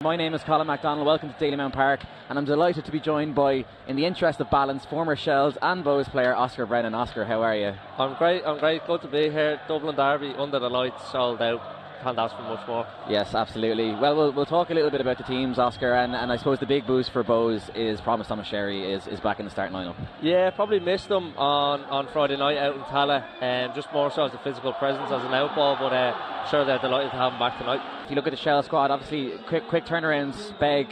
My name is Colin MacDonald, welcome to Dalymount Park, and I'm delighted to be joined by, in the interest of balance, former Shells and Bows player Oscar Brennan. Oscar, how are you? I'm great, good to be here. Dublin Derby, under the lights, sold out. Can't ask for much more. Yes, absolutely. Well, we'll talk a little bit about the teams, Oscar, and I suppose the big boost for Bows is Promise Thomas Sherry is back in the starting lineup. Yeah, probably missed them on Friday night out in Tala, just more so as a physical presence as an outball, but sure they're delighted to have him back tonight. If you look at the Shell squad, obviously quick turnarounds beg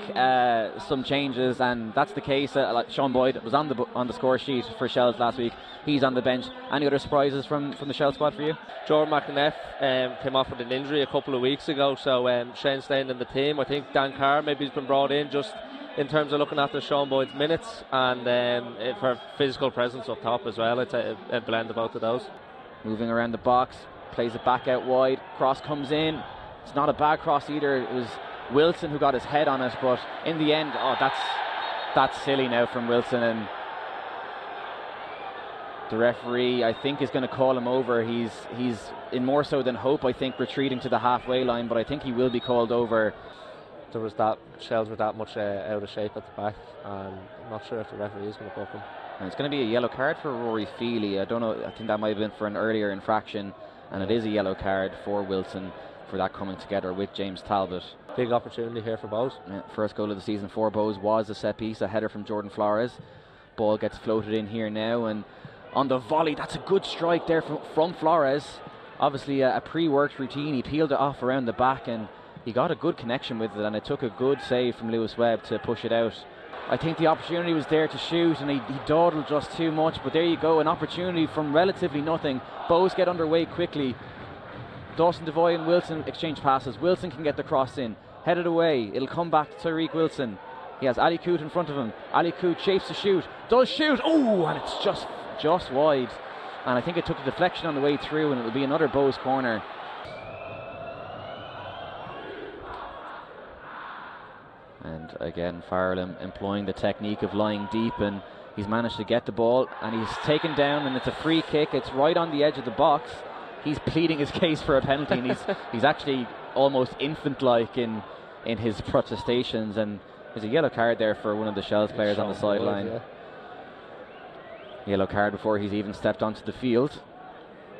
some changes, and that's the case. Like Sean Boyd was on the score sheet for Shells last week. He's on the bench. Any other surprises from the Shell squad for you? Jordan McInneff came off with an injury a couple of weeks ago, so Shane staying in the team. I think Dan Carr maybe has been brought in just in terms of looking after Sean Boyd's minutes and for physical presence up top as well. It's a blend of both of those. Moving around the box, plays it back out wide, cross comes in. It's not a bad cross either. It was Wilson who got his head on it, but in the end, that's silly now from Wilson, and the referee, I think, is going to call him over. He's in more so than hope, I think, retreating to the halfway line, but I think he will be called over. Shells were that much out of shape at the back, and I'm not sure if the referee is going to book him. And it's going to be a yellow card for Rory Feely. I don't know, I think that might have been for an earlier infraction, and it is a yellow card for Wilson for that coming together with James Talbot. Big opportunity here for Bows. Yeah, first goal of the season for Bows was a set piece, a header from Jordan Flores. Ball gets floated in here now, and on the volley, that's a good strike there from Flores. Obviously a pre-worked routine. He peeled it off around the back and he got a good connection with it, and it took a good save from Lewis Webb to push it out. I think the opportunity was there to shoot, and he dawdled just too much, but there you go, an opportunity from relatively nothing. Bows get underway quickly. Dawson Devoy and Wilson exchange passes. Wilson can get the cross in, headed away. It'll come back to Tyreek Wilson. He has Ali Coote in front of him. Ali Coote shapes to shoot, does shoot, oh, and it's just wide, and I think it took a deflection on the way through, and it will be another Bows corner. And again, Farrell employing the technique of lying deep, and he's managed to get the ball, and he's taken down, and it's a free kick. It's right on the edge of the box. He's pleading his case for a penalty, and he's actually almost infant-like in his protestations, and there's a yellow card there for one of the Shells players on the sideline. Yeah. Yellow card before he's even stepped onto the field.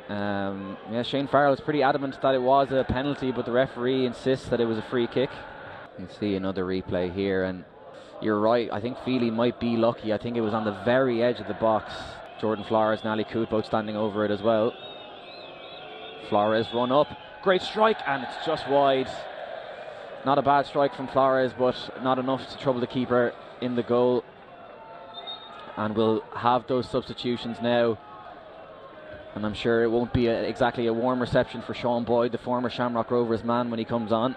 Yeah, Shane Farrell is pretty adamant that it was a penalty, but the referee insists that it was a free kick. You can see another replay here, and you're right, I think Feely might be lucky. I think it was on the very edge of the box. Jordan Flores and Ali Coote both standing over it as well. Flores run up, great strike, and it's just wide. Not a bad strike from Flores, but not enough to trouble the keeper in the goal. And we'll have those substitutions now, and I'm sure it won't be exactly a warm reception for Sean Boyd, the former Shamrock Rovers man, when he comes on.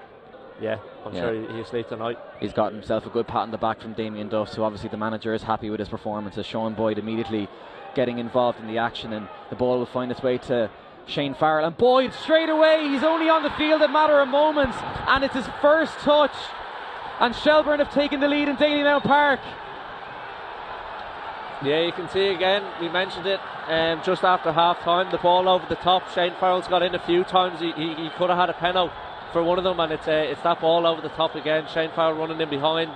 Yeah, I'm sure he'll sleep tonight. He's got himself a good pat on the back from Damien Duff, so obviously the manager is happy with his performance, as Sean Boyd immediately getting involved in the action, and the ball will find its way to Shane Farrell, and Boyd straight away, he's only on the field a matter of moments, and it's his first touch, and Shelbourne have taken the lead in Dalymount Park. Yeah, you can see again, we mentioned it just after half time, the ball over the top. Shane Farrell's got in a few times. He could have had a penalty for one of them, and it's that ball over the top again. Shane Farrell running in behind.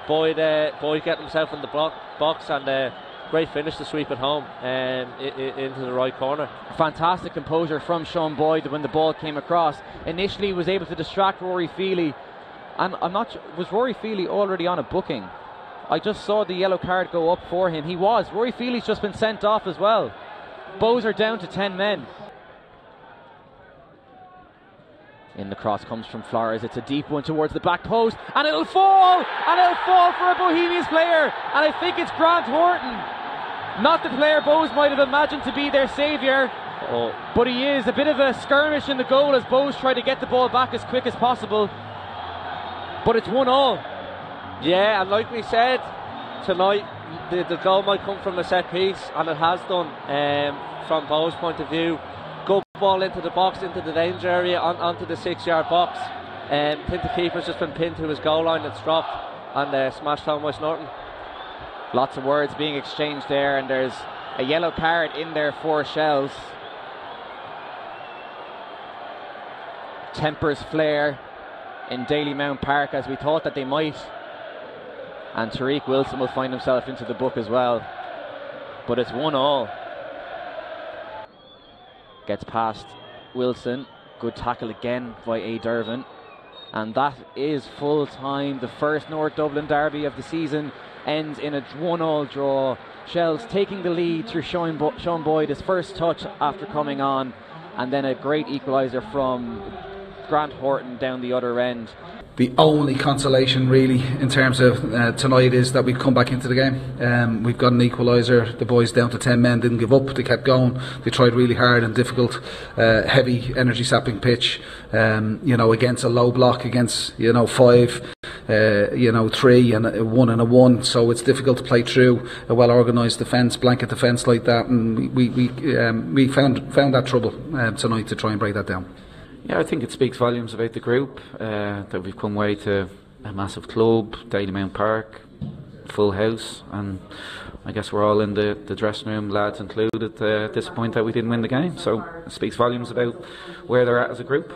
Boyd getting himself in the box, and great finish to sweep it home into the right corner. Fantastic composure from Sean Boyd when the ball came across. Initially he was able to distract Rory Feely, and I'm not sure, was Rory Feely already on a booking? I just saw the yellow card go up for him. He was. Rory Feely's just been sent off as well. Bows are down to 10 men. In the cross comes from Flores. It's a deep one towards the back post, and it'll fall! And it'll fall for a Bohemians player, and I think it's Grant Horton. Not the player Bows might have imagined to be their saviour, but he is. A bit of a skirmish in the goal as Bows try to get the ball back as quick as possible, but it's 1-1. Yeah, and like we said, tonight the goal might come from a set piece, and it has done from Bows' point of view. Good ball into the box, into the danger area, onto the 6-yard box. I think the keeper's just been pinned to his goal line. It's dropped and smashed home by Norton. Lots of words being exchanged there, and there's a yellow card in there for Shells. Tempers flare in Dalymount Park, as we thought that they might. And Tariq Wilson will find himself into the book as well. But it's 1-1. Gets past Wilson. Good tackle again by A. Dervin. And that is full time. The first North Dublin derby of the season ends in a 1-1 draw. Shells taking the lead through Sean Boyd, his first touch after coming on, and then a great equaliser from Grant Horton down the other end. The only consolation really in terms of tonight is that we've come back into the game. We've got an equaliser. The boys down to 10 men didn't give up. They kept going. They tried really hard and difficult, heavy, energy sapping pitch. Against a low block, against 5, 3 and a 1 and a 1. So it's difficult to play through a well organised defence, blanket defence like that. And we found that trouble tonight to try and break that down. Yeah, I think it speaks volumes about the group, that we've come away to a massive club, Dalymount Park, full house, and I guess we're all in the dressing room, lads included, disappointed that we didn't win the game. So it speaks volumes about where they're at as a group.